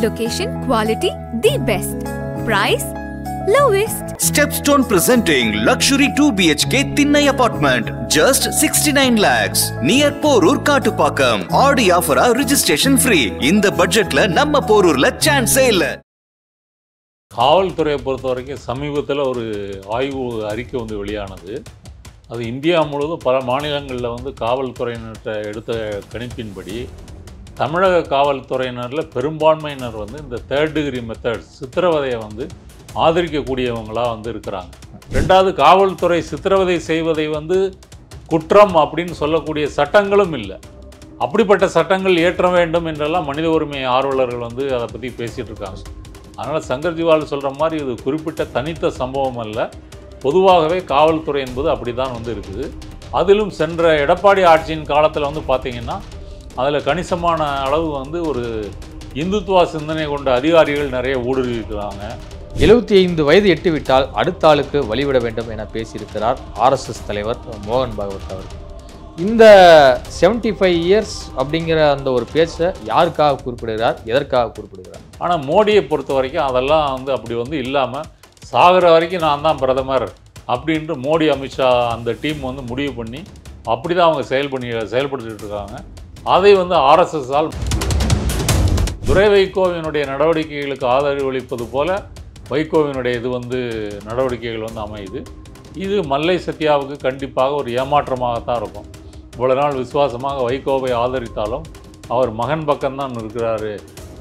Location, quality, the best. Price, lowest. Stepstone presenting luxury 2 BHK Thinnai apartment, just 69 lakhs. Near Porur Kattupakam. Audi offer registration free. இந்த பட்ஜெட்ல நம்ம போரூர்ல சான்ஸே இல்ல. காவல்துறையை பொறுத்த வரைக்கும் சமீபத்தில் ஒரு ஆய்வு அறிக்கை வந்து வெளியானது. அது இந்தியா முழுவதும் பல மாநிலங்களில் வந்து காவல்துறையினர்கிட்ட எடுத்த கணிப்பின்படி தமிழக காவல்துறையினரில் பெரும்பான்மையினர் வந்து இந்த 3rd degree மெத்தட் சித்திரவதையை வந்து ஆதரிக்கக்கூடியவங்களாக வந்து இருக்கிறாங்க. ரெண்டாவது, காவல்துறை சித்திரவதை செய்வதை வந்து குற்றம் அப்படின்னு சொல்லக்கூடிய சட்டங்களும் இல்லை. அப்படிப்பட்ட சட்டங்கள் இயற்ற வேண்டும் என்றெல்லாம் மனித உரிமை ஆர்வலர்கள் வந்து அதை பற்றி பேசிகிட்டு இருக்காங்க. அதனால் சங்கர் ஜிவால் சொல்கிற மாதிரி இது குறிப்பிட்ட தனித்த சம்பவம் அல்ல, பொதுவாகவே காவல்துறை என்பது அப்படி தான் வந்து இருக்குது. அதிலும் சென்ற எடப்பாடி ஆட்சியின் காலத்தில் வந்து பார்த்திங்கன்னா அதில் கணிசமான அளவு வந்து ஒரு இந்துத்துவா சிந்தனை கொண்ட அதிகாரிகள் நிறைய ஊடுருவிருக்கிறாங்க. 75 வயது எட்டுவிட்டால் அடுத்த ஆளுக்கு வழிவிட வேண்டும் என பேசியிருக்கிறார் RSS தலைவர் மோகன் பாகவத் அவர்கள். இந்த 75 இயர்ஸ் அப்படிங்கிற அந்த ஒரு பேச்சை யாருக்காக குறிப்பிடுகிறார், எதற்காக குறிப்பிடுகிறார்? ஆனால் மோடியை பொறுத்த வரைக்கும் அதெல்லாம் வந்து அப்படி வந்து இல்லாமல் சாகிற வரைக்கும் நான் தான் பிரதமர் அப்படின்ட்டு மோடி, அமித்ஷா அந்த டீம் வந்து முடிவு பண்ணி அப்படி தான் அவங்க செயல்படுத்திட்டு இருக்காங்க. அதை வந்து RSS-ஆல் துரை வைகோவினுடைய நடவடிக்கைகளுக்கு ஆதரவு அளிப்பது போல வைகோவினுடைய இது வந்து நடவடிக்கைகள் வந்து அமையுது. இது மல்லை சத்யாவுக்கு கண்டிப்பாக ஒரு ஏமாற்றமாகத்தான் இருக்கும். இவ்வளோ நாள் விசுவாசமாக வைகோவை ஆதரித்தாலும் அவர் மகன் பக்கம்தான் இருக்கிறாரு,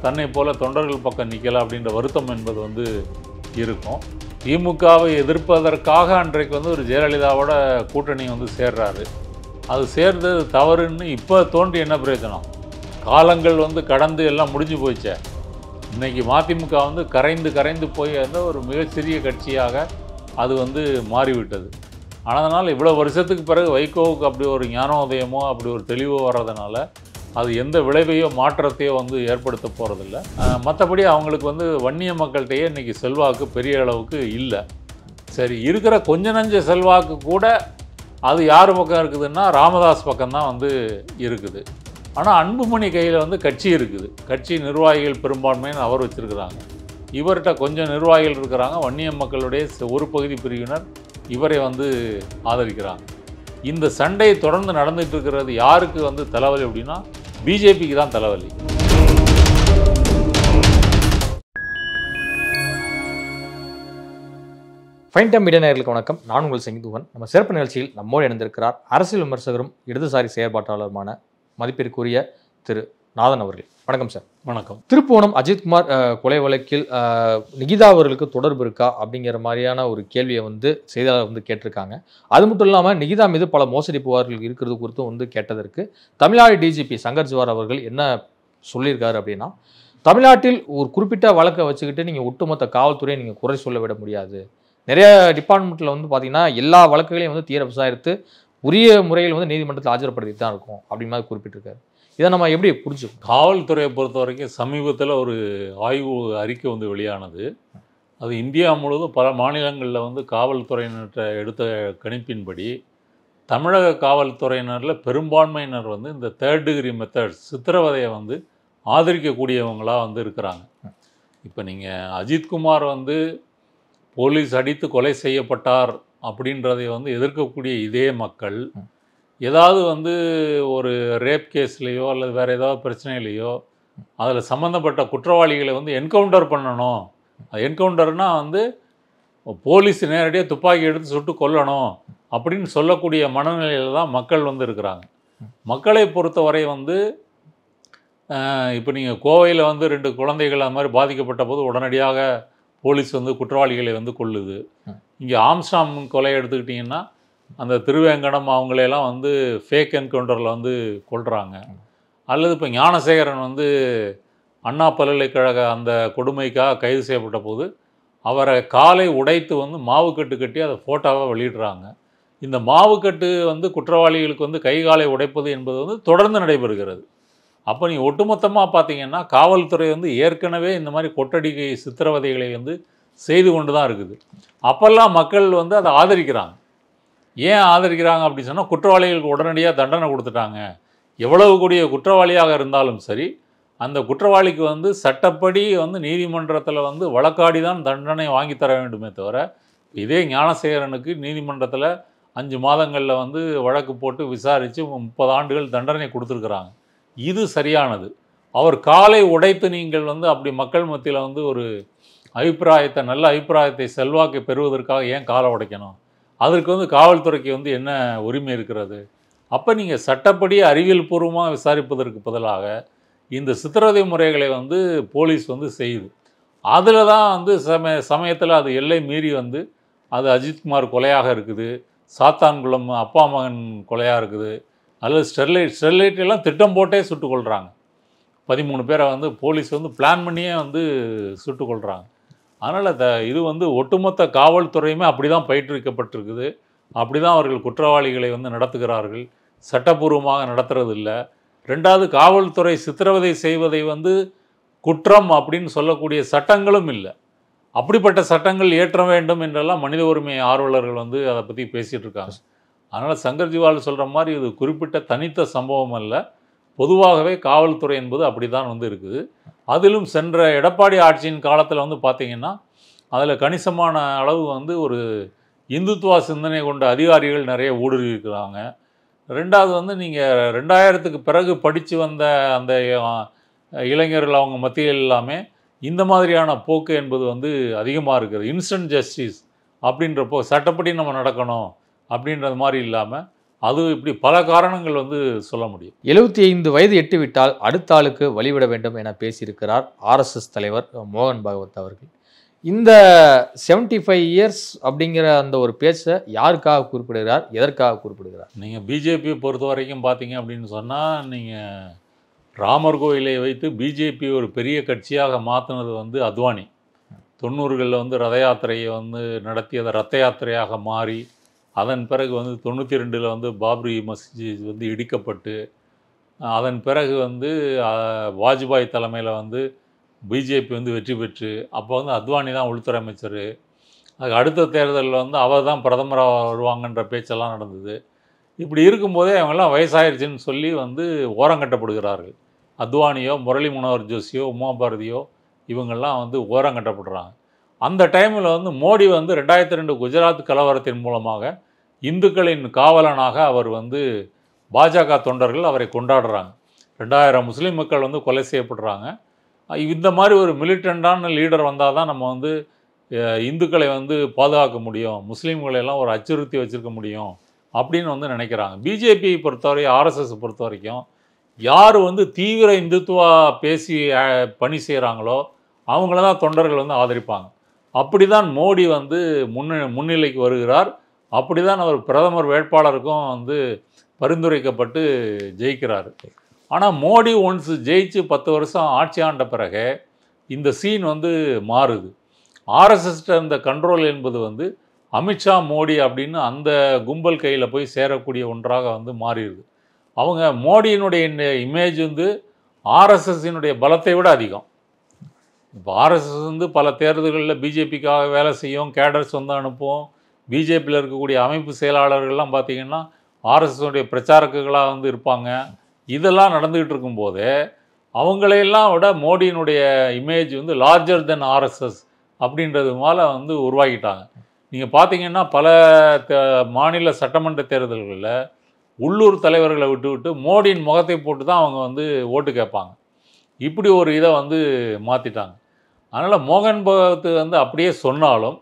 தன்னை போல தொண்டர்கள் பக்கம் நிற்கல அப்படின்ற வருத்தம் என்பது வந்து இருக்கும். திமுகவை எதிர்ப்பதற்காக அன்றைக்கு வந்து ஒரு ஜெயலலிதாவோட கூட்டணி வந்து சேர்றாரு. அது சேர்ந்தது தவறுன்னு இப்போ தோன்றி என்ன பிரயோஜனம்? காலங்கள் வந்து கடந்து எல்லாம் முடிஞ்சு போயிச்சே. இன்றைக்கி மதிமுக வந்து கரைந்து போய் அந்த ஒரு மிகச்சிறிய கட்சியாக அது வந்து மாறிவிட்டது. அதனால் இவ்வளோ வருஷத்துக்கு பிறகு வைகோவுக்கு அப்படி ஒரு ஞானோதயமோ அப்படி ஒரு தெளிவோ வர்றதுனால அது எந்த விளைவையோ மாற்றத்தையோ வந்து ஏற்படுத்த போகிறதில்ல. மற்றபடி அவங்களுக்கு வந்து வன்னிய மக்கள்கிட்டயே இன்றைக்கி செல்வாக்கு பெரிய அளவுக்கு இல்லை. சரி, இருக்கிற கொஞ்ச நஞ்ச செல்வாக்கு கூட அது யார் பக்கம் இருக்குதுன்னா ராமதாஸ் பக்கம்தான் வந்து இருக்குது. ஆனால் அன்புமணி கையில் வந்து கட்சி இருக்குது, கட்சி நிர்வாகிகள் பெரும்பான்மைன்னு அவர் வச்சுருக்கிறாங்க. இவர்கிட்ட கொஞ்சம் நிர்வாகிகள் இருக்கிறாங்க, வன்னிய மக்களுடைய ஒரு பகுதி பிரிவினர் இவரை வந்து ஆதரிக்கிறாங்க. இந்த சண்டை தொடர்ந்து நடந்துகிட்டு இருக்கிறது யாருக்கு வந்து தலைவலி அப்படின்னா பிஜேபிக்கு தான் தலைவலி. ஃபைன் டைம் மீடியா நேயர்களுக்கு வணக்கம். நான் உங்கள் செங்குதுவன். நம்ம சிறப்பு நிகழ்ச்சியில் நம்மோடு இணைந்திருக்கிறார் அரசியல் விமர்சகரும் இடதுசாரி செயற்பாட்டாளருமான மதிப்பிற்குரிய திரு நாதன் அவர்கள். வணக்கம் சார். வணக்கம். திருப்புவனம் அஜித்குமார் கொலை வழக்கில் நிகிதா அவர்களுக்கு தொடர்பு இருக்கா அப்படிங்கிற மாதிரியான ஒரு கேள்வியை வந்து செய்தியாளர் வந்து கேட்டிருக்காங்க. அது மட்டும் இல்லாமல் நிகிதா மீது பல மோசடி புகார்கள் இருக்கிறது குறித்தும் வந்து கேட்டதற்கு தமிழ்நாடு டிஜிபி சங்கர் ஜிவால் அவர்கள் என்ன சொல்லியிருக்காரு அப்படின்னா, தமிழ்நாட்டில் ஒரு குறிப்பிட்ட வழக்கை வச்சுக்கிட்டு நீங்கள் ஒட்டுமொத்த காவல்துறையை நீங்கள் குறை சொல்ல விட முடியாது. நிறைய டிபார்ட்மெண்ட்டில் வந்து பார்த்தீங்கன்னா எல்லா வழக்குகளையும் வந்து தீர விசாரித்து உரிய முறையில் வந்து நீதிமன்றத்தில் ஆஜர்படுத்தி தான் இருக்கும் அப்படின்னு மாதிரி குறிப்பிட்டிருக்காரு. இதை நம்ம எப்படி புரிஞ்சுக்கணும்? காவல்துறையை பொறுத்த வரைக்கும் சமீபத்தில் ஒரு ஆய்வு அறிக்கை வந்து வெளியானது. அது இந்தியா முழுவதும் பல மாநிலங்களில் வந்து காவல்துறையினர்கிட்ட எடுத்த கணிப்பின்படி தமிழக காவல்துறையினரில் பெரும்பான்மையினர் வந்து இந்த 3rd degree மெத்தட் சித்திரவதையை வந்து ஆதரிக்கக்கூடியவங்களாக வந்து இருக்கிறாங்க. இப்போ நீங்கள் அஜித்குமார் வந்து போலீஸ் அடித்து கொலை செய்யப்பட்டார் அப்படின்றதை வந்து எதிர்க்கக்கூடிய இதே மக்கள் ஏதாவது வந்து ஒரு ரேப் கேஸ்லேயோ அல்லது வேறு ஏதாவது பிரச்சனையிலையோ அதில் சம்மந்தப்பட்ட குற்றவாளிகளை வந்து என்கவுண்டர் பண்ணணும், அது என்கவுண்டர்னால் வந்து போலீஸ் நேரடியாக துப்பாக்கி எடுத்து சுட்டு கொல்லணும் அப்படின்னு சொல்லக்கூடிய மனநிலையில் தான் மக்கள் வந்து இருக்கிறாங்க. மக்களை பொறுத்தவரை வந்து இப்போ நீங்கள் கோவையில் வந்து 2 குழந்தைகள் அது மாதிரி பாதிக்கப்பட்ட போது உடனடியாக போலீஸ் வந்து குற்றவாளிகளை வந்து கொல்லுது. இங்கே ஆம்ஸ்டாம் கொலை எடுத்துக்கிட்டிங்கன்னா அந்த திருவேங்கடம் அவங்களையெல்லாம் வந்து ஃபேக் என்கவுண்டரில் வந்து கொல்றாங்க. அல்லது இப்போ ஞானசேகரன் வந்து அண்ணா பல்கலைக்கழக அந்த கொடுமைக்காக கைது செய்யப்பட்ட போது அவரை காலை உடைத்து வந்து மாவுக்கட்டு கட்டி அதை ஃபோட்டோவாக வெளியிடுறாங்க. இந்த மாவுக்கட்டு வந்து குற்றவாளிகளுக்கு வந்து கை காலை உடைப்பது என்பது வந்து தொடர்ந்து நடைபெறுகிறது. அப்போ நீங்கள் ஒட்டுமொத்தமாக பார்த்தீங்கன்னா காவல்துறை வந்து ஏற்கனவே இந்த மாதிரி கொட்டடிக்கை சித்திரவதைகளை வந்து செய்து கொண்டு தான் இருக்குது. அப்போல்லாம் மக்கள் வந்து அதை ஆதரிக்கிறாங்க. ஏன் ஆதரிக்கிறாங்க அப்படின்னு சொன்னால் குற்றவாளிகளுக்கு உடனடியாக தண்டனை கொடுத்துட்டாங்க. எவ்வளவு கூடிய குற்றவாளியாக இருந்தாலும் சரி அந்த குற்றவாளிக்கு வந்து சட்டப்படி வந்து நீதிமன்றத்தில் வந்து வழக்காடி தான் தண்டனை வாங்கி தர வேண்டுமே தவிர, இதே ஞானசேகரனுக்கு நீதிமன்றத்தில் 5 மாதங்களில் வந்து வழக்கு போட்டு விசாரித்து 30 ஆண்டுகள் தண்டனை கொடுத்துருக்குறாங்க. இது சரியானது. அவர் காலை உடைத்து நீங்கள் வந்து அப்படி மக்கள் மத்தியில் வந்து ஒரு அபிப்பிராயத்தை, நல்ல அபிப்பிராயத்தை, செல்வாக்கை பெறுவதற்காக ஏன் காலை உடைக்கணும்? அதற்கு வந்து காவல்துறைக்கு வந்து என்ன உரிமை இருக்கிறது? அப்போ நீங்கள் சட்டப்படி அறிவியல் பூர்வமாக விசாரிப்பதற்கு பதிலாக இந்த சித்திரவதை முறைகளை வந்து போலீஸ் வந்து செய்யுது. அதில் தான் வந்து சமயத்தில் அது எல்லை மீறி வந்து அது அஜித்குமார் கொலையாக இருக்குது, சாத்தான்குளம் அப்பா மகன் கொலையாக இருக்குது, அல்லது ஸ்டெர்லைட் எல்லாம் திட்டம் போட்டே சுட்டுக் கொள்கிறாங்க. 13 பேரை வந்து போலீஸ் வந்து பிளான் பண்ணியே வந்து சுட்டுக் கொள்கிறாங்க. அதனால் இது வந்து ஒட்டுமொத்த காவல்துறையுமே அப்படி தான் பயிற்றுவிக்கப்பட்டிருக்குது. அப்படி தான் அவர்கள் குற்றவாளிகளை வந்து நடத்துகிறார்கள். சட்டப்பூர்வமாக நடத்துறது இல்லை. 2வது, காவல்துறை சித்திரவதை செய்வதை வந்து குற்றம் அப்படின்னு சொல்லக்கூடிய சட்டங்களும் இல்லை. அப்படிப்பட்ட சட்டங்கள் ஏற்ற வேண்டும் என்றெல்லாம் மனித உரிமை ஆர்வலர்கள் வந்து அதை பற்றி பேசிகிட்டு இருக்காங்க. அதனால் சங்கர் ஜிவால் சொல்கிற மாதிரி இது குறிப்பிட்ட தனித்த சம்பவம் அல்ல. பொதுவாகவே காவல்துறை என்பது அப்படி தான் வந்து இருக்குது. அதிலும் சென்ற எடப்பாடி ஆட்சியின் காலத்தில் வந்து பார்த்திங்கன்னா அதில் கணிசமான அளவு வந்து ஒரு இந்துத்துவா சிந்தனை கொண்ட அதிகாரிகள் நிறைய ஊடுருவிருக்கிறாங்க. 2வது வந்து நீங்கள் 2000க்கு பிறகு படித்து வந்த அந்த இளைஞர்கள் அவங்க மத்தியில் எல்லாமே இந்த மாதிரியான போக்கு என்பது வந்து அதிகமாக இருக்குது. இன்ஸ்டன்ட் ஜஸ்டிஸ் அப்படின்றப்போ சட்டப்படி நம்ம நடக்கணும் அப்படின்றது மாதிரி இல்லாமல் அது இப்படி பல காரணங்கள் வந்து சொல்ல முடியும். 75 வயது எட்டிவிட்டால் அடுத்த ஆளுக்கு வழிவிட வேண்டும் என பேசியிருக்கிறார் RSS தலைவர் மோகன் பாகவத் அவர்கள். இந்த 75 இயர்ஸ் அப்படிங்கிற அந்த ஒரு பேச்சை யாருக்காக குறிப்பிடுகிறார், எதற்காக குறிப்பிடுகிறார்? நீங்கள் பிஜேபியை பொறுத்த வரைக்கும் பார்த்தீங்க அப்படின்னு சொன்னால், நீங்கள் ராமர் கோயிலை வைத்து பிஜேபி ஒரு பெரிய கட்சியாக மாற்றினது வந்து அத்வானி. 90களில் வந்து ரத யாத்திரையை வந்து நடத்தி அதை ரத்த யாத்திரையாக மாறி, அதன் பிறகு வந்து 92ல் வந்து பாப்ரி மஸ்ஜித் வந்து இடிக்கப்பட்டு, அதன் பிறகு வந்து வாஜ்பாய் தலைமையில் வந்து பிஜேபி வந்து வெற்றி பெற்று, அப்போ வந்து அத்வானி தான் உள்துறை அமைச்சர். அதுக்கு அடுத்த தேர்தலில் வந்து அவர் தான் பிரதமராக வருவாங்கன்ற பேச்செல்லாம் நடந்தது. இப்படி இருக்கும்போதே அவங்கெல்லாம் வயசாயிருச்சுன்னு சொல்லி வந்து ஓரங்கட்டப்படுகிறார்கள். அத்வானியோ, முரளி மனோகர் ஜோஷியோ, உமா பாரதியோ இவங்கெல்லாம் வந்து ஓரங்கட்டப்படுறாங்க. அந்த டைமில் வந்து மோடி வந்து 2002 குஜராத் கலவரத்தின் மூலமாக இந்துக்களின் காவலனாக அவர் வந்து பாஜக தொண்டர்கள் அவரை கொண்டாடுறாங்க. 2000 முஸ்லீம் மக்கள் வந்து கொலை செய்யப்படுறாங்க. இந்த மாதிரி ஒரு மிலிட்டண்டான லீடர் வந்தால் தான் நம்ம வந்து இந்துக்களை வந்து பாதுகாக்க முடியும், முஸ்லீம்களை எல்லாம் ஒரு அச்சுறுத்தி வச்சுருக்க முடியும் அப்படின்னு வந்து நினைக்கிறாங்க. பிஜேபியை பொறுத்தவரை, RSS பொறுத்த வரைக்கும் யார் வந்து தீவிர இந்துத்துவா பேசி பணி செய்கிறாங்களோ அவங்கள தான் தொண்டர்கள் வந்து ஆதரிப்பாங்க. அப்படி தான் மோடி வந்து முன்னிலைக்கு வருகிறார். அப்படி தான் அவர் பிரதமர் வேட்பாளருக்கும் வந்து பரிந்துரைக்கப்பட்டு ஜெயிக்கிறார். ஆனால் மோடி ஒன்ஸ் ஜெயிச்சு 10 வருஷம் ஆட்சி ஆண்ட பிறகு இந்த சீன் வந்து மாறுது. RSS இந்த கண்ட்ரோல் என்பது வந்து அமித்ஷா, மோடி அப்படின்னு அந்த கும்பல் கையில் போய் சேரக்கூடிய ஒன்றாக வந்து மாறிடுது. அவங்க மோடியினுடைய இமேஜ் வந்து RSSனுடைய பலத்தை விட அதிகம். இப்போ RSS வந்து பல தேர்தல்களில் பிஜேபிக்காக வேலை செய்யும், கேடர்ஸ் வந்து அனுப்பும். பிஜேபியில் இருக்கக்கூடிய அமைப்பு செயலாளர்கள்லாம் பார்த்திங்கன்னா RSSனுடைய பிரச்சாரக்குகளாக வந்து இருப்பாங்க. இதெல்லாம் நடந்துகிட்டு இருக்கும்போது அவங்களையெல்லாம் விட மோடியினுடைய இமேஜ் வந்து லார்ஜர் தென் RSS அப்படின்றது மேலே வந்து உருவாக்கிட்டாங்க. நீங்கள் பார்த்தீங்கன்னா பல மாநில சட்டமன்ற தேர்தல்களில் உள்ளூர் தலைவர்களை விட்டு மோடியின் முகத்தை போட்டு தான் அவங்க வந்து ஓட்டு கேட்பாங்க. இப்படி ஒரு இதை வந்து மாற்றிட்டாங்க. அதனால் மோகன் பகவத் வந்து அப்படியே சொன்னாலும்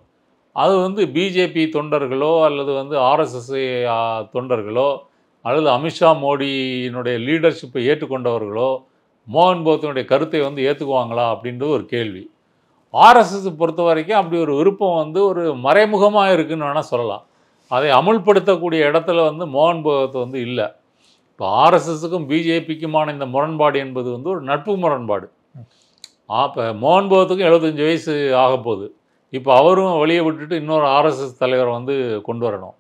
அது வந்து பிஜேபி தொண்டர்களோ அல்லது வந்து RSS தொண்டர்களோ அல்லது அமித்ஷா, மோடியினுடைய லீடர்ஷிப்பை ஏற்றுக்கொண்டவர்களோ மோகன் பகவத்தினுடைய கருத்தை வந்து ஏற்றுக்குவாங்களா அப்படின்றது ஒரு கேள்வி. RSS பொறுத்த வரைக்கும் அப்படி ஒரு விருப்பம் வந்து ஒரு மறைமுகமாக இருக்குதுன்னு வேணால் சொல்லலாம். அதை அமுல்படுத்தக்கூடிய இடத்துல வந்து மோகன் பகவத் வந்து இல்லை. இப்போ RSSக்கும் பிஜேபிக்குமான இந்த முரண்பாடு என்பது வந்து ஒரு நட்பு முரண்பாடு. இப்போ மோகன் பகவத்துக்கும் 75 வயசு ஆக போகுது. இப்போ அவரும் வெளியே விட்டுட்டு இன்னொரு RSS தலைவரை வந்து கொண்டு வரணும்.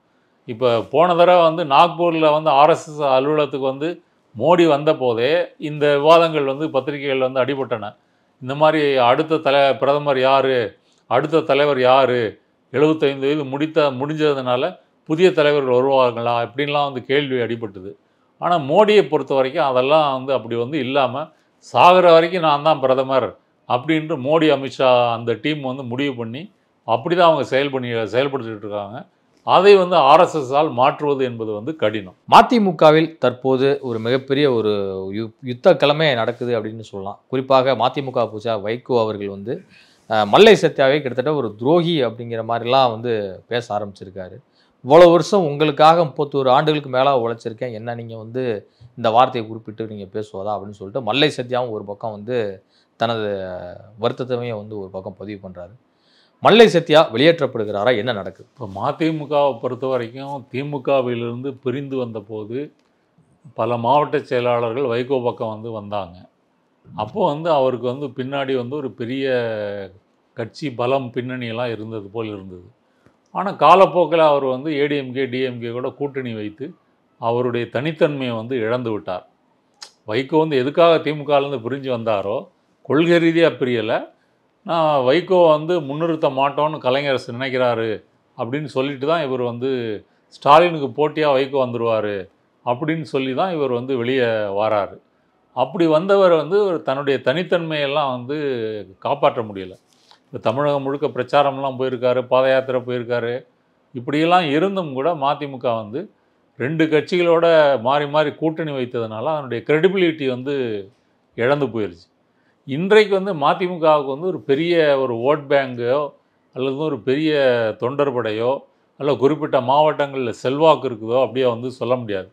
இப்போ போன தடவை வந்து நாக்பூரில் வந்து RSS அலுவலகத்துக்கு வந்து மோடி வந்த போதே இந்த விவாதங்கள் வந்து பத்திரிகைகள் வந்து அடிபட்டன. இந்த மாதிரி அடுத்த பிரதமர் யார், அடுத்த தலைவர் யார், 75 வயது முடிஞ்சதுனால புதிய தலைவர்கள் வருவாங்களா இப்படின்லாம் வந்து கேள்வி அடிபட்டுது. ஆனால் மோடியை பொறுத்த வரைக்கும் அதெல்லாம் வந்து அப்படி வந்து இல்லாமல் சாகிற வரைக்கும் நான் தான் பிரதமர் அப்படின்ட்டு மோடி அமித்ஷா அந்த டீம் வந்து முடிவு பண்ணி அப்படி தான் அவங்க செயல்படுத்திட்டு இருக்காங்க. அதை வந்து ஆர்எஸ்எஸ்ஸால் மாற்றுவது என்பது வந்து கடினம். மதிமுகவில் தற்போது ஒரு மிகப்பெரிய ஒரு யுத்த கிழமை நடக்குது அப்படின்னு சொல்லலாம். குறிப்பாக மதிமுக பூஜா வைகோ அவர்கள் வந்து மல்லை சத்யாவை கிட்டத்தட்ட ஒரு துரோகி அப்படிங்கிற மாதிரிலாம் வந்து பேச ஆரம்பிச்சிருக்காரு. இவ்வளோ வருஷம் உங்களுக்காக 31 ஆண்டுகளுக்கு மேலே உழைச்சிருக்கேன், என்ன நீங்கள் வந்து இந்த வார்த்தையை குறிப்பிட்டு நீங்கள் பேசுவதா அப்படின்னு சொல்லிட்டு மல்லை சத்யாவும் ஒரு பக்கம் வந்து தனது வருத்தத்தையும் வந்து ஒரு பக்கம் பதிவு பண்ணுறாரு. மல்லை சத்யா வெளியேற்றப்படுகிறாரா, என்ன நடக்குது? இப்போ மதிமுகவை பொறுத்த வரைக்கும் திமுகவிலிருந்து பிரிந்து வந்தபோது பல மாவட்ட செயலாளர்கள் வைகோ பக்கம் வந்து வந்தாங்க. அப்போது வந்து அவருக்கு வந்து பின்னாடி வந்து ஒரு பெரிய கட்சி பலம் பின்னணியெல்லாம் இருந்தது போல் இருந்தது. ஆனால் காலப்போக்கில் அவர் வந்து ஏடிஎம்கே டிஎம்கே கூட கூட்டணி வைத்து அவருடைய தனித்தன்மையை வந்து இழந்து விட்டார். வைகோ வந்து எதுக்காக திமுகலேருந்து பிரிஞ்சு வந்தாரோ, கொள்கை ரீதியாக பிரியலை, நான் வைகோ வந்து முன்னிறுத்த மாட்டோன்னு கலைஞர் நினைக்கிறாரு அப்படின்னு சொல்லிட்டு தான் இவர் வந்து ஸ்டாலினுக்கு போட்டியாக வைகோ வந்துடுவார் அப்படின்னு சொல்லி தான் இவர் வந்து வெளியே வராரு. அப்படி வந்தவர் வந்து தன்னுடைய தனித்தன்மையெல்லாம் வந்து காப்பாற்ற முடியலை. இப்போ தமிழகம் முழுக்க பிரச்சாரம்லாம் போயிருக்காரு, பாத யாத்திரை போயிருக்காரு. இப்படியெல்லாம் இருந்தும் கூட மதிமுக வந்து 2 கட்சிகளோட மாறி மாறி கூட்டணி வைத்ததுனால அதனுடைய கிரெடிபிலிட்டி வந்து இழந்து போயிடுச்சு. இன்றைக்கு வந்து மதிமுகவுக்கு வந்து ஒரு பெரிய ஒரு ஓட் பேங்கோ அல்லது ஒரு பெரிய தொண்டர் படையோ அல்ல குறிப்பிட்ட மாவட்டங்களில் செல்வாக்கு இருக்குதோ அப்படியே வந்து சொல்ல முடியாது.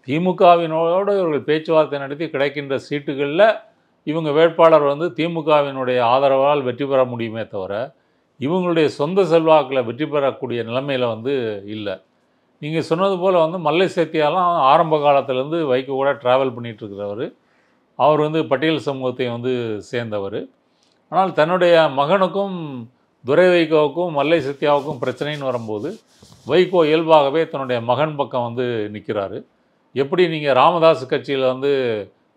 திமுகவினோடு இவர்கள் பேச்சுவார்த்தை நடத்தி கிடைக்கின்ற சீட்டுகளில் இவங்க வேட்பாளர் வந்து திமுகவினுடைய ஆதரவால் வெற்றி பெற முடியுமே தவிர இவங்களுடைய சொந்த செல்வாக்கில் வெற்றி பெறக்கூடிய நிலைமையில் வந்து இல்லை. நீங்கள் சொன்னது போல் வந்து மல்லை சத்யாலாம் ஆரம்ப காலத்திலேருந்து வைகோ கூட ட்ராவல் பண்ணிகிட்ருக்கிறவர். அவர் வந்து பட்டியல் சமூகத்தை வந்து சேர்ந்தவர். ஆனால் தன்னுடைய மகனுக்கும் துரை வைகோவுக்கும் மல்லை சத்யாவுக்கும் பிரச்சனைன்னு வரும்போது வைகோ இயல்பாகவே தன்னுடைய மகன் பக்கம் வந்து நிற்கிறாரு. எப்படி நீங்கள் ராமதாஸ் கட்சியில் வந்து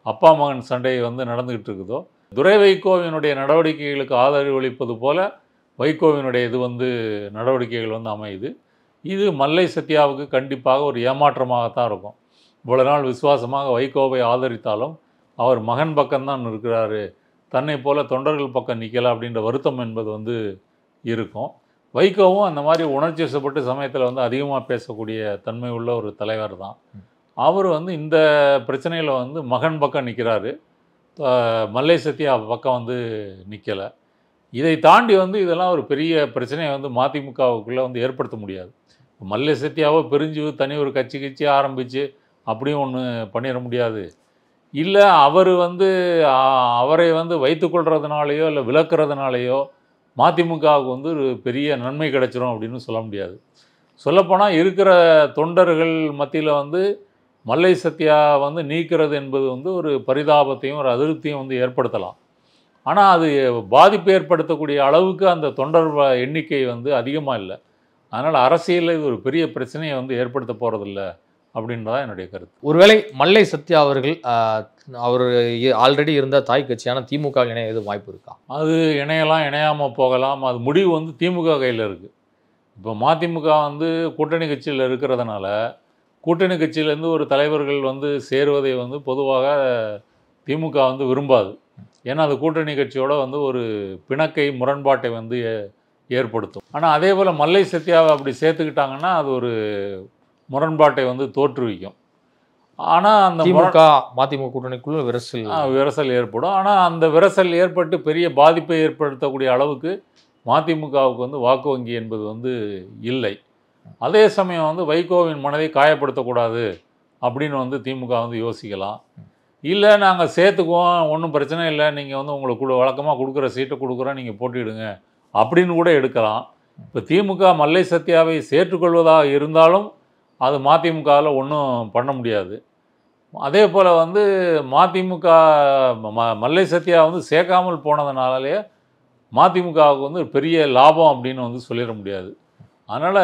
அப்பா மகன் சண்டை வந்து நடந்துக்கிட்டு இருக்குதோ, துரை வைகோவினுடைய நடவடிக்கைகளுக்கு ஆதரவு அளிப்பது போல் வைகோவினுடைய இது வந்து நடவடிக்கைகள் வந்து அமையுது. இது மல்லை சத்யாவுக்கு கண்டிப்பாக ஒரு ஏமாற்றமாகத்தான் இருக்கும். இவ்வளோ நாள் விசுவாசமாக வைகோவை ஆதரித்தாலும் அவர் மகன் பக்கம்தான் இருக்கிறாரு, தன்னை போல தொண்டர்கள் பக்கம் நிற்கலை அப்படின்ற வருத்தம் என்பது வந்து இருக்கும். வைகோவும் அந்த மாதிரி உணர்ச்சி வசப்பட்டு சமயத்தில் வந்து அதிகமாக பேசக்கூடிய தன்மை உள்ள ஒரு தலைவர் தான். அவர் வந்து இந்த பிரச்சனையில் வந்து மகன் பக்கம் நிற்கிறாரு, மல்லை சத்யா பக்கம் வந்து நிற்கலை. இதை தாண்டி வந்து இதெல்லாம் ஒரு பெரிய பிரச்சனையை வந்து மதிமுகவுக்குள்ளே வந்து ஏற்படுத்த முடியாது. மல்லை சத்யாவோ பிரிஞ்சு தனி ஒரு கட்சி ஆரம்பித்து அப்படியும் ஒன்று பண்ணிட முடியாது. இல்லை அவர் வந்து அவரை வந்து வைத்துக்கொள்கிறதுனாலையோ இல்லை விலக்கிறதுனாலையோ மதிமுகவுக்கு வந்து ஒரு பெரிய நன்மை கிடைச்சிரும் அப்படின்னு சொல்ல முடியாது. சொல்லப்போனால் இருக்கிற தொண்டர்கள் மத்தியில் வந்து மல்லை சத்யா வந்து நீக்கிறது என்பது வந்து ஒரு பரிதாபத்தையும் ஒரு அதிருப்தியும் வந்து ஏற்படுத்தலாம். ஆனால் அது பாதிப்பு ஏற்படுத்தக்கூடிய அளவுக்கு அந்த தொண்டர் எண்ணிக்கை வந்து அதிகமாக இல்லை. அதனால் அரசியலில் இது ஒரு பெரிய பிரச்சனையை வந்து ஏற்படுத்த போகிறதில்ல அப்படின்றதான் என்னுடைய கருத்து. ஒருவேளை மல்லை சத்யா அவர்கள் அவர் ஆல்ரெடி இருந்த தாய் கட்சியான திமுக இணைய எதுவும் வாய்ப்பு இருக்கா? அது இணையலாம், இணையாமல் போகலாம். அது முடிவு வந்து திமுக கையில் இருக்குது. இப்போ மதிமுக வந்து கூட்டணி கட்சியில் இருக்கிறதுனால கூட்டணி கட்சியிலேருந்து ஒரு தலைவர்கள் வந்து சேருவதை வந்து பொதுவாக திமுக வந்து விரும்பாது. ஏன்னா அது கூட்டணி கட்சியோட வந்து ஒரு பிணக்கை முரண்பாட்டை வந்து ஏற்படுத்தும். ஆனால் அதே போல் மல்லை சத்யாவை அப்படி சேர்த்துக்கிட்டாங்கன்னா அது ஒரு முரண்பாட்டை வந்து தோற்றுவிக்கும். ஆனால் அந்த மதிமுக கூட்டணிக்குள்ள விரசல் ஏற்படும். ஆனால் அந்த விரசல் ஏற்பட்டு பெரிய பாதிப்பை ஏற்படுத்தக்கூடிய அளவுக்கு மதிமுகவுக்கு வந்து வாக்கு வங்கி என்பது வந்து இல்லை. அதே சமயம் வந்து வைகோவின் மனதை காயப்படுத்தக்கூடாது அப்படின்னு வந்து திமுக வந்து யோசிக்கலாம். இல்லை நாங்கள் சேர்த்துக்குவோம், ஒன்றும் பிரச்சனை இல்லை, நீங்கள் வந்து உங்களுக்கு வழக்கமாக கொடுக்குற சீட்டை கொடுக்குறோம், நீங்கள் போட்டிடுங்க அப்படின்னு கூட எடுக்கலாம். இப்போ திமுக மல்லை சத்யாவை சேர்த்துக்கொள்வதாக இருந்தாலும் அது மதிமுகவில் ஒன்றும் பண்ண முடியாது. அதே போல் வந்து மதிமுக மல்லை சத்யா வந்து சேர்க்காமல் போனதுனாலே மதிமுகவுக்கு வந்து பெரிய லாபம் அப்படின்னு வந்து சொல்லிட முடியாது. அதனால்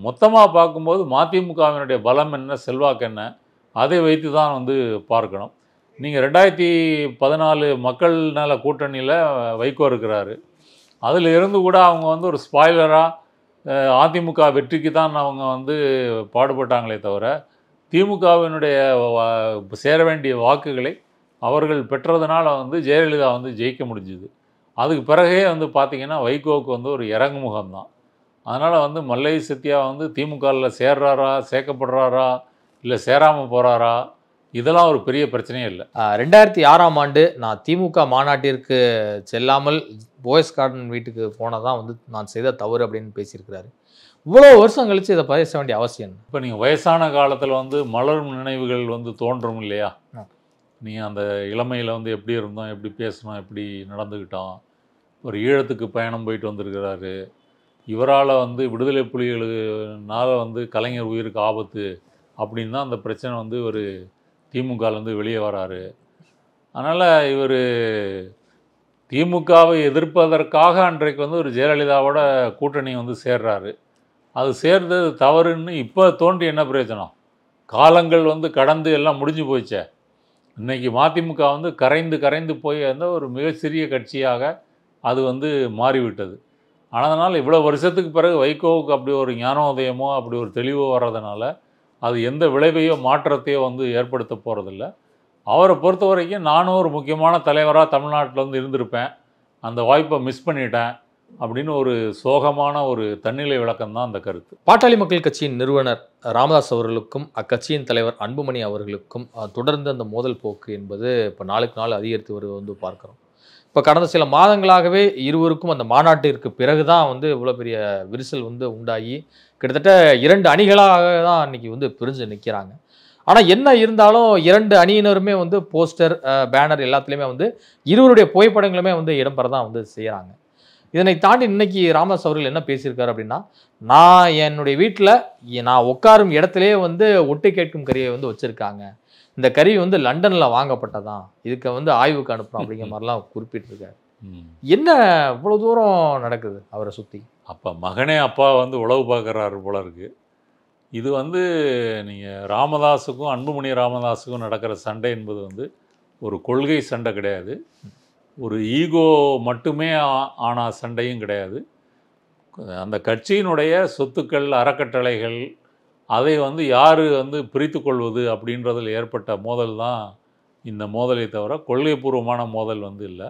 மொத்தமாக பார்க்கும்போது மதிமுகவினுடைய பலம் என்ன, செல்வாக்கு என்ன, அதை வைத்து தான் வந்து பார்க்கணும். நீங்கள் 2014 மக்கள் நல கூட்டணியில் வைகோ இருக்கிறாரு. அதில் இருந்து கூட அவங்க வந்து ஒரு ஸ்பாய்லராக அதிமுக வெற்றிக்கு தான் அவங்க வந்து பாடுபட்டாங்களே தவிர திமுகவினுடைய சேர வேண்டிய வாக்குகளை அவர்கள் பெற்றதுனால வந்து ஜெயலலிதா வந்து ஜெயிக்க முடிஞ்சுது. அதுக்கு பிறகே வந்து பார்த்திங்கன்னா வைகோவுக்கு வந்து ஒரு இறங்குமுகம் தான். அதனால் வந்து மல்லை சத்யா வந்து திமுகவில் சேர்றாரா, சேர்க்கப்படுறாரா, இல்லை சேராமல் போகிறாரா, இதெல்லாம் ஒரு பெரிய பிரச்சனையே இல்லை. 2006ஆம் ஆண்டு நான் திமுக மாநாட்டிற்கு செல்லாமல் போயஸ் கார்டன் வீட்டுக்கு போனதான் வந்து நான் செய்த தவறு அப்படின்னு பேசியிருக்கிறாரு. இவ்வளோ வருஷம் கழிச்சு இதை பேச வேண்டிய அவசியம். இப்போ நீங்கள் வயசான காலத்தில் வந்து மலரும் நினைவுகள் வந்து தோன்றும் இல்லையா? நீங்கள் அந்த இளமையில் வந்து எப்படி இருந்தோம், எப்படி பேசணும், எப்படி நடந்துக்கிட்டோம். ஒரு ஈழத்துக்கு பயணம் போயிட்டு வந்திருக்கிறாரு. இவரால் வந்து விடுதலை புலிகளுனால வந்து கலைஞர் உயிருக்கு ஆபத்து அப்படின்னு தான் அந்த பிரச்சனை வந்து ஒரு திமுகலேருந்து வெளியே வராரு. அதனால் இவர் திமுகவை எதிர்ப்பதற்காக அன்றைக்கு வந்து ஒரு ஜெயலலிதாவோட கூட்டணி வந்து சேர்றாரு. அது சேர்ந்தது தவறுன்னு இப்போ தோன்றி என்ன பிரயோஜனம்? காலங்கள் வந்து கடந்து எல்லாம் முடிஞ்சு போயிச்சே. இன்றைக்கி மதிமுக வந்து கரைந்து போய் அந்த ஒரு மிகச்சிறிய கட்சியாக அது வந்து மாறிவிட்டது. அதனால் இவ்வளோ வருஷத்துக்கு பிறகு வைகோவுக்கு அப்படி ஒரு ஞானோதயமோ அப்படி ஒரு தெளிவோ வர்றதுனால அது எந்த விளைவையோ மாற்றத்தையோ வந்து ஏற்படுத்த போகிறதில்ல. அவரை பொறுத்த வரைக்கும் நானும் ஒரு முக்கியமான தலைவராக தமிழ்நாட்டில் வந்து இருந்திருப்பேன், அந்த வாய்ப்பை மிஸ் பண்ணிட்டேன் அப்படின்னு ஒரு சோகமான ஒரு தன்னிலை விளக்கம் தான் அந்த கருத்து. பாட்டாளி மக்கள் கட்சியின் நிறுவனர் ராமதாஸ் அவர்களுக்கும் அக்கட்சியின் தலைவர் அன்புமணி அவர்களுக்கும் தொடர்ந்து அந்த மோதல் போக்கு என்பது இப்போ நாளுக்கு நாள் அதிகரித்து வருவது வந்து பார்க்குறோம். இப்போ கடந்த சில மாதங்களாகவே இருவருக்கும் அந்த மாநாட்டிற்கு பிறகு தான் வந்து இவ்வளோ பெரிய விரிசல் வந்து உண்டாகி கிட்டத்தட்ட 2 அணிகளாக தான் இன்னைக்கு வந்து பிரிஞ்சு நிற்கிறாங்க. ஆனால் என்ன இருந்தாலும் 2 அணியினருமே வந்து போஸ்டர், பேனர் எல்லாத்துலேயுமே வந்து இருவருடைய புகைப்படங்களுமே வந்து இடம்பெற தான் வந்து செய்கிறாங்க. இதனை தாண்டி இன்னைக்கு ராமதாஸ் அவர்கள் என்ன பேசியிருக்காரு அப்படின்னா, நான் என்னுடைய வீட்டில் நான் உட்காரும் இடத்துலேயே வந்து ஒட்டு கேட்கும் கருவியை வந்து வச்சுருக்காங்க. இந்த கருவி வந்து லண்டனில் வாங்கப்பட்டதான், இதுக்கு வந்து ஆய்வுக்கு அனுப்புகிறோம் அப்படிங்கிற மாதிரிலாம் குறிப்பிட்டிருக்காரு. என்ன இவ்வளோ தூரம் நடக்குது அவரை சுற்றி? அப்போ மகனே அப்பா வந்து உளவு பார்க்குறாரு போல இருக்கு. இது வந்து நீங்கள் ராமதாஸுக்கும் அன்புமணி ராமதாஸுக்கும் நடக்கிற சண்டை என்பது வந்து ஒரு கொள்கை சண்டை கிடையாது, ஒரு ஈகோ மட்டுமே ஆன சண்டையும் கிடையாது. அந்த கட்சியினுடைய சொத்துக்கள், அறக்கட்டளைகள், அதை வந்து யார் வந்து பிரித்து கொள்வது அப்படின்றதில் ஏற்பட்ட மோதல் தான் இந்த மோதலை தவிர கொள்கைப்பூர்வமான மோதல் வந்து இல்லை.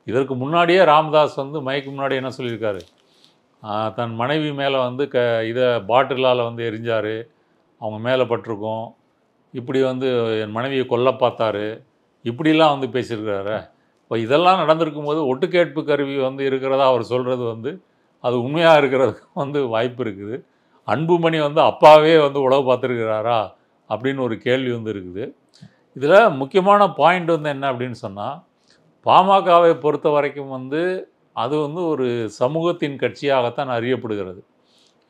இதற்கு முன்னாடியே ராமதாஸ் வந்து மைக்கு முன்னாடி என்ன சொல்லியிருக்காரு, தன் மனைவி மேலே வந்து இதை பாட்டிலால் வந்து எரிஞ்சார், அவங்க மேலே பட்டிருக்கோம், இப்படி வந்து என் மனைவியை கொல்ல பார்த்தாரு, இப்படிலாம் வந்து பேசியிருக்கிறாரு. இப்போ இதெல்லாம் நடந்திருக்கும்போது ஒட்டுக்கேட்பு கருவி வந்து இருக்கிறதா அவர் சொல்கிறது வந்து அது உண்மையாக இருக்கிறதுக்கு வந்து வாய்ப்பு இருக்குது. அன்புமணி வந்து அப்பாவே வந்து உளவு பார்த்துருக்கிறாரா அப்படின்னு ஒரு கேள்வி வந்து இருக்குது. இதில் முக்கியமான பாயிண்ட் வந்து என்ன அப்படின்னு சொன்னால், பாமகவை பொறுத்த வரைக்கும் வந்து அது வந்து ஒரு சமூகத்தின் கட்சியாகத்தான் அறியப்படுகிறது.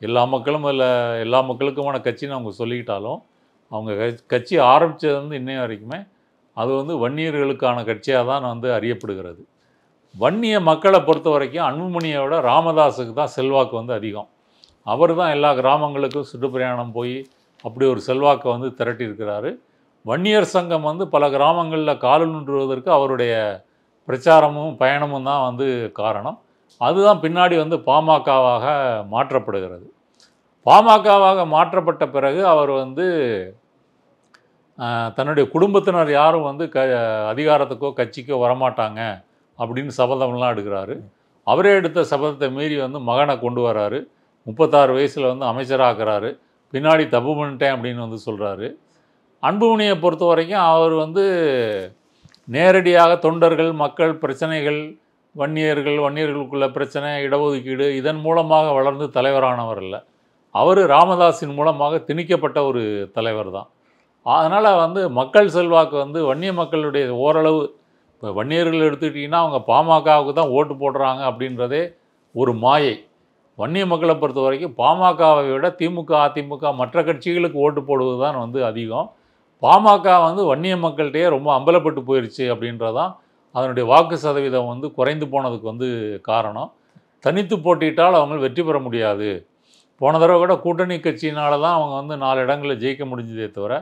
எல்லா மக்களும் இல்லை, எல்லா மக்களுக்குமான கட்சின்னு அவங்க சொல்லிக்கிட்டாலும் அவங்க கட்சி ஆரம்பித்தது வந்து இன்னைய வரைக்குமே அது வந்து வன்னியர்களுக்கான கட்சியாக தான் வந்து அறியப்படுகிறது. வன்னிய மக்களை பொறுத்த வரைக்கும் அன்புமணியோட ராமதாஸுக்கு தான் செல்வாக்கு வந்து அதிகம். அவர் தான் எல்லா கிராமங்களுக்கும் சுற்றுப்பிரயாணம் போய் அப்படி ஒரு செல்வாக்கை வந்து திரட்டியிருக்கிறாரு. வன்னியர் சங்கம் வந்து பல கிராமங்களில் காலூன்றுவதற்கு அவருடைய பிரச்சாரமும் பயணமும் தான் வந்து காரணம். அதுதான் பின்னாடி வந்து பாமகவாக மாற்றப்படுகிறது. பாமகவாக மாற்றப்பட்ட பிறகு அவர் வந்து தன்னுடைய குடும்பத்தினர் யாரும் வந்து அதிகாரத்துக்கோ கட்சிக்கோ வரமாட்டாங்க அப்படின்னு சபதம்லாம் எடுக்கிறாரு. அவரே எடுத்த சபதத்தை மீறி வந்து மகனை கொண்டு வராரு. 36 வயசில் வந்து அமைச்சராகிறாரு. பின்னாடி தப்பு பண்ணிட்டேன் அப்படின்னு வந்து சொல்கிறாரு. அன்புமணியை பொறுத்த வரைக்கும் அவர் வந்து நேரடியாக தொண்டர்கள், மக்கள் பிரச்சனைகள், வன்னியர்களுக்குள்ள பிரச்சனை, இடஒதுக்கீடு இதன் மூலமாக வளர்ந்து தலைவரானவர் இல்லை. அவர் ராமதாஸின் மூலமாக திணிக்கப்பட்ட ஒரு தலைவர் தான். அதனால் வந்து மக்கள் செல்வாக்கு வந்து வன்னிய மக்களுடைய ஓரளவு, இப்போ வன்னியர்கள் எடுத்துக்கிட்டிங்கன்னா அவங்க பாமகவுக்கு தான் ஓட்டு போடுறாங்க அப்படின்றதே ஒரு மாயை. வன்னிய மக்களை பொறுத்த வரைக்கும் பாமகவை விட திமுக, அதிமுக மற்ற கட்சிகளுக்கு ஓட்டு போடுவது தான் வந்து அதிகம். பாமக வந்து வன்னிய மக்கள்கிட்டயே ரொம்ப அம்பலப்பட்டு போயிடுச்சு அப்படின்றதான் அதனுடைய வாக்கு சதவீதம் வந்து குறைந்து போனதுக்கு வந்து காரணம். தனித்து போட்டியிட்டால் அவங்க வெற்றி பெற முடியாது. போன தடவை கூட கூட்டணி கட்சியினால தான் அவங்க வந்து 4 இடங்களில் ஜெயிக்க முடிஞ்சதே தவிர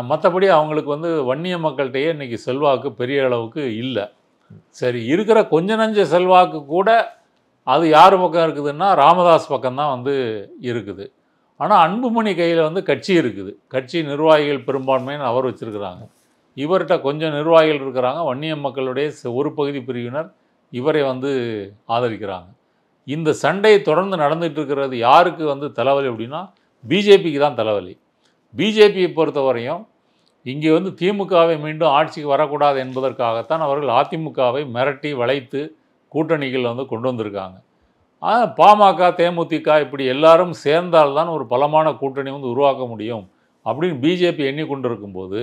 மற்றபடி அவங்களுக்கு வந்து வன்னிய மக்கள்கிட்டயே இன்றைக்கி செல்வாக்கு பெரிய அளவுக்கு இல்லை. சரி, இருக்கிற கொஞ்ச நஞ்ச செல்வாக்கு கூட அது யார் பக்கம் இருக்குதுன்னா ராமதாஸ் பக்கம்தான் வந்து இருக்குது. ஆனால் அன்புமணி கையில் வந்து கட்சி இருக்குது, கட்சி நிர்வாகிகள் பெரும்பான்மைன்னு அவர் வச்சுருக்கிறாங்க. இவர்கிட்ட கொஞ்சம் நிர்வாகிகள் இருக்கிறாங்க, வன்னிய மக்களுடைய ஒரு பகுதி பிரிவினர் இவரை வந்து ஆதரிக்கிறாங்க. இந்த சண்டை தொடர்ந்து நடந்துகிட்டு இருக்கிறது யாருக்கு வந்து தலைவலி அப்படின்னா பிஜேபிக்கு தான் தலைவலி. பிஜேபியை பொறுத்தவரையும் இங்கே வந்து திமுகவை மீண்டும் ஆட்சிக்கு வரக்கூடாது என்பதற்காகத்தான் அவர்கள் அதிமுகவை மிரட்டி வளைத்து கூட்டணிகள் வந்து கொண்டு வந்திருக்காங்க. பாமக, தேமுதிக இப்படி எல்லாரும் சேர்ந்தால்தான் ஒரு பலமான கூட்டணி வந்து உருவாக்க முடியும் அப்படின்னு பிஜேபி எண்ணிக்கொண்டிருக்கும்போது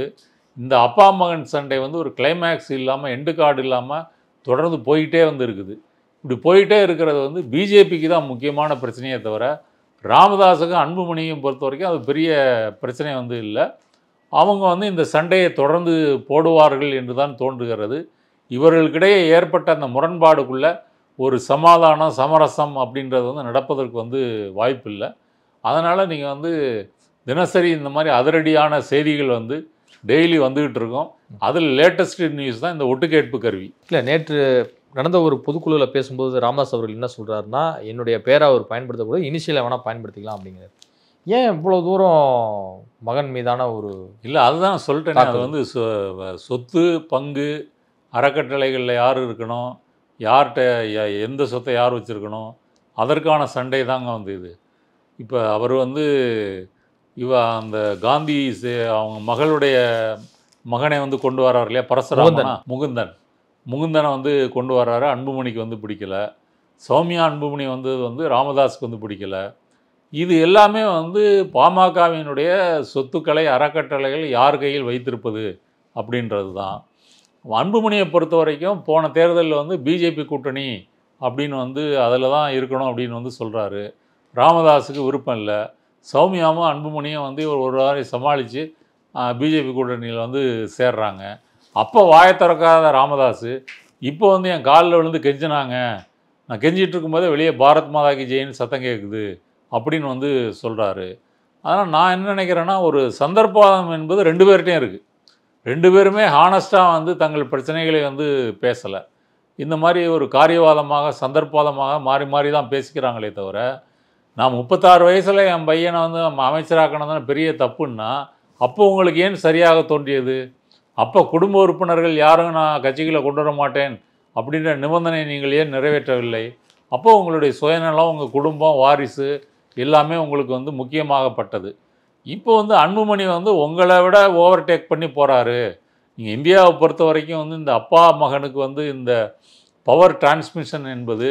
இந்த அப்பா மகன் சண்டை வந்து ஒரு கிளைமேக்ஸ் இல்லாமல், எண்டு கார்டு இல்லாமல் தொடர்ந்து போயிட்டே வந்து இருக்குது. இப்படி போயிட்டே இருக்கிறது வந்து பிஜேபிக்கு தான் முக்கியமான பிரச்சனையே தவிர ராமதாஸுக்கும் அன்புமணியும் பொறுத்த வரைக்கும் அது பெரிய பிரச்சனை வந்து இல்லை. அவங்க வந்து இந்த சண்டையை தொடர்ந்து போடுவார்கள் என்று தான் தோன்றுகிறது. இவர்களுக்கிடையே ஏற்பட்ட அந்த முரண்பாடுக்குள்ளே ஒரு சமாதானம், சமரசம் அப்படின்றது வந்து நடப்பதற்கு வந்து வாய்ப்பு இல்லை. அதனால் நீங்கள் வந்து தினசரி இந்த மாதிரி அதிரடியான செய்திகள் வந்து டெய்லி வந்துக்கிட்டு இருக்கோம். அதில் லேட்டஸ்ட் நியூஸ் தான் இந்த ஒட்டுக்கேட்பு கருவி. இல்லை, நேற்று நடந்த ஒரு பொதுக்குழுவில் பேசும்போது ராமதாஸ் அவர்கள் என்ன சொல்கிறாருன்னா, என்னுடைய பேரை அவர் பயன்படுத்தக்கூடாது, இனிஷியலை வேணால் பயன்படுத்திக்கலாம் அப்படிங்கிறார். ஏன் இவ்வளோ தூரம் மகன் மீதான ஒரு இல்லை, அதுதான் சொல்லிட்டேன். அது வந்து சொத்து, பங்கு, அறக்கட்டளைகளில் யார் இருக்கணும், யார்கிட்ட எந்த சொத்தை யார் வச்சுருக்கணும், அதற்கான சண்டை தாங்க வந்து இது. இப்போ அவர் வந்து அந்த காந்தி அவங்க மகளுடைய மகனை வந்து கொண்டு வர்றார் இல்லையா, பரசுராமனா, முகுந்தனை வந்து கொண்டு வர்றாரு. அன்புமணிக்கு வந்து பிடிக்கலை. சௌமியா அன்புமணி வந்து ராமதாஸுக்கு வந்து பிடிக்கலை. இது எல்லாமே வந்து பாமகவினுடைய சொத்துக்களை, அறக்கட்டளைகள் யார் கையில் வைத்திருப்பது அப்படின்றது தான். அன்புமணியை பொறுத்த வரைக்கும் போன தேர்தலில் வந்து பிஜேபி கூட்டணி அப்படின்னு வந்து அதில் தான் இருக்கணும் அப்படின்னு வந்து சொல்கிறாரு. ராமதாஸுக்கு விருப்பம் இல்லை. சௌமியாவும் அன்புமணியும் வந்து ஒரு வாரி சமாளித்து பிஜேபி கூட்டணியில் வந்து சேர்றாங்க. அப்போ வாயை திறக்காத ராமதாஸ் இப்போ வந்து என் காலில் விழுந்து கெஞ்சினாங்க, நான் கெஞ்சிட்டு இருக்கும்போதே வெளியே பாரத் மாதாக்கு ஜெயின்னு சத்தம் கேட்குது அப்படின்னு வந்து சொல்கிறாரு. அதனால் நான் என்ன நினைக்கிறேன்னா, ஒரு சந்தர்ப்பம் என்பது ரெண்டு பேர்கிட்டையும் இருக்குது. ரெண்டு பேருமே ஹானஸ்ட்டாக வந்து தங்கள் பிரச்சனைகளை வந்து பேசலை. இந்த மாதிரி ஒரு காரியவாதமாக, சந்தர்ப்பவாதமாக மாறி மாறி தான் பேசிக்கிறாங்களே தவிர, நான் 36 வயசில் என் பையனை வந்து அமைச்சராக்கணும் தானே பெரிய தப்புன்னா, அப்போ உங்களுக்கு ஏன் சரியாக தோன்றியது? அப்போ குடும்ப உறுப்பினர்கள் யாரும் நான் கட்சிகளை கொண்டு வர மாட்டேன் அப்படின்ற நிபந்தனை நீங்கள் ஏன் நிறைவேற்றவில்லை? அப்போ உங்களுடைய சுயநலம், உங்கள் குடும்பம், வாரிசு எல்லாமே உங்களுக்கு வந்து முக்கியமாகப்பட்டது. இப்போ வந்து அன்புமணி வந்து உங்களை விட ஓவர்டேக் பண்ணி போகிறாரு. நீங்கள் இந்தியாவை பொறுத்த வரைக்கும் வந்து இந்த அப்பா மகனுக்கு வந்து இந்த பவர் டிரான்ஸ்மிஷன் என்பது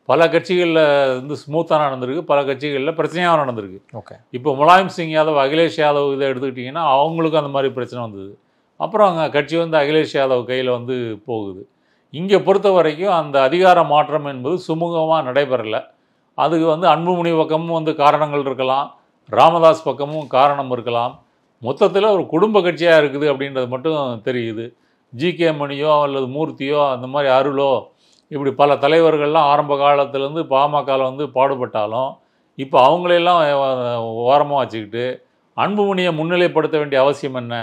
பல கட்சிகளில் வந்து ஸ்மூத்தாக நடந்திருக்கு, பல கட்சிகளில் பிரச்சனையாக நடந்திருக்கு. ஓகே, இப்போ முலாயம் சிங் யாதவ், அகிலேஷ் யாதவ் இதை எடுத்துக்கிட்டிங்கன்னா அவங்களுக்கும் அந்த மாதிரி பிரச்சனை வந்தது. அப்புறம் அங்கே கட்சி வந்து அகிலேஷ் யாதவ் கையில் வந்து போகுது. இங்கே பொறுத்த வரைக்கும் அந்த அதிகார மாற்றம் என்பது சுமூகமாக நடைபெறலை. அதுக்கு வந்து அன்புமணி பக்கமும் வந்து காரணங்கள் இருக்கலாம், ராமதாஸ் பக்கமும் காரணம் இருக்கலாம். மொத்தத்தில் ஒரு குடும்ப கட்சியாக இருக்குது அப்படின்றது மட்டும் தெரியுது. ஜிகே மணியோ அல்லது மூர்த்தியோ அந்த மாதிரி அருளோ இப்படி பல தலைவர்கள்லாம் ஆரம்ப காலத்துலேருந்து பாமகவில் வந்து பாடுபட்டாலும் இப்போ அவங்களையெல்லாம் ஓரமாக வச்சுக்கிட்டு அன்புமணியை முன்னிலைப்படுத்த வேண்டிய அவசியம் என்ன?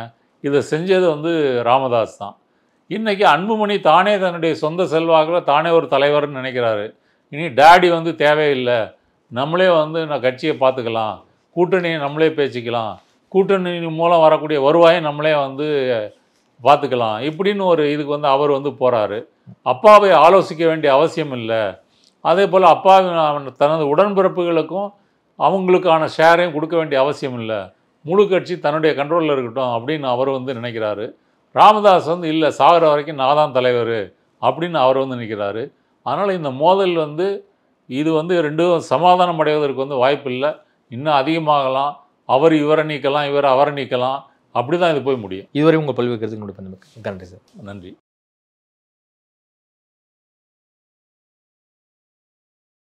இதை செஞ்சது வந்து ராமதாஸ் தான். இன்றைக்கி அன்புமணி தானே தன்னுடைய சொந்த செல்வாக்கில் தானே ஒரு தலைவர்னு நினைக்கிறாரு. இனி டேடி வந்து தேவையில்லை, நம்மளே வந்து நான் கட்சியை பார்த்துக்கலாம், கூட்டணியை நம்மளே பேசிக்கலாம், கூட்டணி மூலம் வரக்கூடிய வருவாயை நம்மளே வந்து பார்த்துக்கலாம் இப்படின்னு ஒரு இதுக்கு வந்து அவர் வந்து போகிறாரு. அப்பாவை ஆலோசிக்க வேண்டிய அவசியம் இல்லை. அதே போல் அப்பாவின் தனது உடன்பிறப்புகளுக்கும் அவங்களுக்கான ஷேரையும் கொடுக்க வேண்டிய அவசியம் இல்லை. முழு கட்சி தன்னுடைய கண்ட்ரோலில் இருக்கட்டும் அப்படின்னு அவர் வந்து நினைக்கிறாரு. ராமதாஸ் வந்து இல்லை, சாகிற வரைக்கும் நான் தான் தலைவர் அப்படின்னு அவர் வந்து நினைக்கிறாரு. அதனால் இந்த மோதல் வந்து இது வந்து ரெண்டும் சமாதானம் அடைவதற்கு வந்து வாய்ப்பு இல்லை. இன்னும் அதிகமாகலாம். அவர் இவரை நீக்கலாம், இவர் அவரை நீக்கலாம். அப்படி தான் இது போய் முடியும். இதுவரை உங்கள் பல்வேறு கருத்துக்களுடைய நன்றி சார். நன்றி.